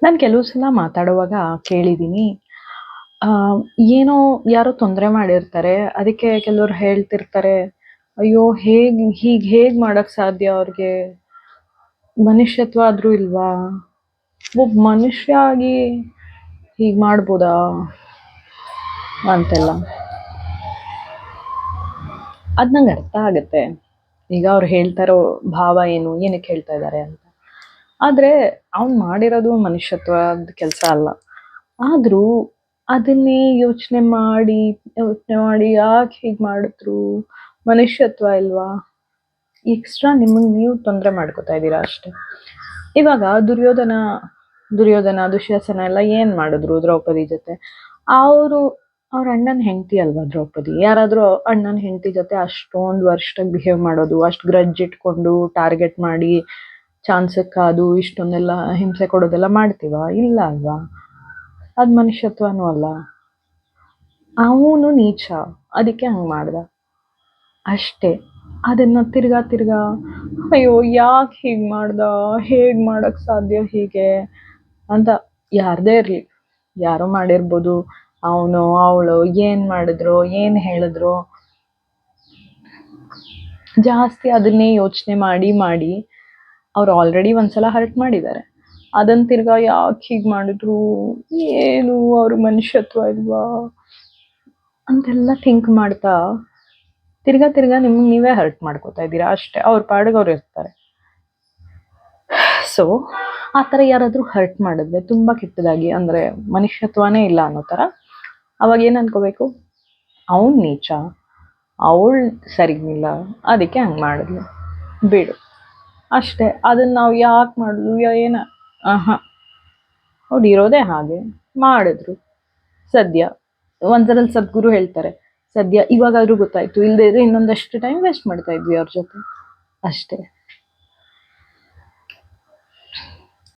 ನಾನು ಕೆಲವು ಸಲ ಮಾತಾಡುವಾಗ ಕೇಳಿದ್ದೀನಿ. ಆ, ಏನೋ ಯಾರೋ ತೊಂದರೆ ಮಾಡಿರ್ತಾರೆ. ಅದಕ್ಕೆ ಕೆಲವ್ರು ಹೇಳ್ತಿರ್ತಾರೆ, ಅಯ್ಯೋ ಹೇಗ್ ಮಾಡಕ್ ಸಾಧ್ಯ ಅವ್ರಿಗೆ? ಮನುಷ್ಯತ್ವ ಆದ್ರೂ ಇಲ್ವಾ? ಒಬ್ಬ ಮನುಷ್ಯ ಆಗಿ ಹೀಗ್ ಮಾಡ್ಬೋದಾ ಅಂತೆಲ್ಲ. ಅದ್ ನಂಗೆ ಅರ್ಥ ಆಗತ್ತೆ. ಈಗ ಅವ್ರು ಹೇಳ್ತಾರೋ ಭಾವ ಏನು, ಏನಕ್ಕೆ ಹೇಳ್ತಾ ಇದ್ದಾರೆ ಅಂತ. ಆದ್ರೆ ಅವ್ನು ಮಾಡಿರೋದು ಮನುಷ್ಯತ್ವದ ಕೆಲಸ ಅಲ್ಲ. ಆದ್ರೂ ಅದನ್ನೇ ಯೋಚನೆ ಮಾಡಿ ಯಾಕೆ ಹೀಗೆ ಮಾಡಿದ್ರು, ಮನುಷ್ಯತ್ವ ಇಲ್ವಾ? ಎಕ್ಸ್ಟ್ರಾ ನಿಮಗೆ ನೀವು ತೊಂದರೆ ಮಾಡ್ಕೋತಾ ಇದ್ದೀರಾ ಅಷ್ಟೆ. ಇವಾಗ ದುರ್ಯೋಧನ ದುಶ್ಯಾಸನ ಎಲ್ಲ ಏನ್ ಮಾಡಿದ್ರು ದ್ರೌಪದಿ ಜೊತೆ? ಅವರು ಅವ್ರ ಅಣ್ಣನ ಹೆಂಡತಿ ಅಲ್ವಾ ದ್ರೌಪದಿ? ಯಾರಾದ್ರೂ ಅಣ್ಣನ ಹೆಂಡತಿ ಜೊತೆ ಅಷ್ಟೊಂದು ವರ್ಷದಾಗ ಬಿಹೇವ್ ಮಾಡೋದು, ಅಷ್ಟು ಗ್ರಡ್ಜ್ ಇಟ್ಕೊಂಡು ಟಾರ್ಗೆಟ್ ಮಾಡಿ ಚಾನ್ಸಕ್ಕಾದು ಇಷ್ಟೊಂದೆಲ್ಲ ಹಿಂಸೆ ಕೊಡೋದೆಲ್ಲ ಮಾಡ್ತೀವ? ಇಲ್ಲ ಅಲ್ವಾ? ಅದು ಮನುಷ್ಯತ್ವನೂ ಅಲ್ಲ. ಅವನು ನೀಚ, ಅದಕ್ಕೆ ಹಂಗೆ ಮಾಡ್ದ ಅಷ್ಟೇ. ಅದನ್ನ ತಿರ್ಗಾ ಅಯ್ಯೋ ಯಾಕೆ ಹೀಗೆ ಮಾಡ್ದ, ಹೇಗ್ ಮಾಡಕ್ ಸಾಧ್ಯ ಹೀಗೆ ಅಂತ. ಯಾರದೇ ಇರಲಿ, ಯಾರೋ ಮಾಡಿರ್ಬೋದು, ಅವನು ಅವಳು ಏನು ಮಾಡಿದ್ರು ಏನು ಹೇಳಿದ್ರು, ಜಾಸ್ತಿ ಅದನ್ನೇ ಯೋಚನೆ ಮಾಡಿ ಅವ್ರು ಆಲ್ರೆಡಿ ಒಂದ್ಸಲ ಹರ್ಟ್ ಮಾಡಿದ್ದಾರೆ. ಅದನ್ನ ತಿರ್ಗಾ ಯಾಕೆ ಹೀಗೆ ಮಾಡಿದ್ರು, ಏನು ಅವ್ರ ಮನುಷ್ಯತ್ವ ಇಲ್ವಾ ಅಂತೆಲ್ಲ ಥಿಂಕ್ ಮಾಡ್ತಾ ತಿರ್ಗಾ ನಿಮ್ಗೆ ನೀವೇ ಹರ್ಟ್ ಮಾಡ್ಕೋತಾ ಇದ್ದೀರಾ ಅಷ್ಟೇ. ಅವ್ರ ಪಾಡಿಗೆ ಅವ್ರು ಇರ್ತಾರೆ. ಸೊ ಆ ಥರ ಯಾರಾದರೂ ಹರ್ಟ್ ಮಾಡಿದ್ರೆ ತುಂಬ ಕೆಟ್ಟದಾಗಿ, ಅಂದರೆ ಮನುಷ್ಯತ್ವನೇ ಇಲ್ಲ ಅನ್ನೋ ಥರ, ಅವಾಗ ಏನು ಅನ್ಕೋಬೇಕು? ಅವ್ನು ನೀಚ, ಅವಳು ಸರಿಗಿಲ್ಲ, ಅದಕ್ಕೆ ಹಂಗೆ ಮಾಡಿದ್ಲು, ಬಿಡು ಅಷ್ಟೇ. ಅದನ್ನು ನಾವು ಯಾಕೆ ಮಾಡಿದ್ಲು ಏನ ಅವ್ರು ಇರೋದೇ ಹಾಗೆ ಮಾಡಿದ್ರು. ಸದ್ಯ ಒಂದ್ಸರಲ್ಲಿ ಸದ್ಗುರು ಹೇಳ್ತಾರೆ, ಸದ್ಯ ಇವಾಗಾದ್ರೂ ಗೊತ್ತಾಯ್ತು, ಇಲ್ಲದೇ ಇದ್ರೆ ಇನ್ನೊಂದಷ್ಟು ಟೈಮ್ ವೇಸ್ಟ್ ಮಾಡ್ತಾ ಇದ್ವಿ ಅವ್ರ ಜೊತೆ ಅಷ್ಟೇ.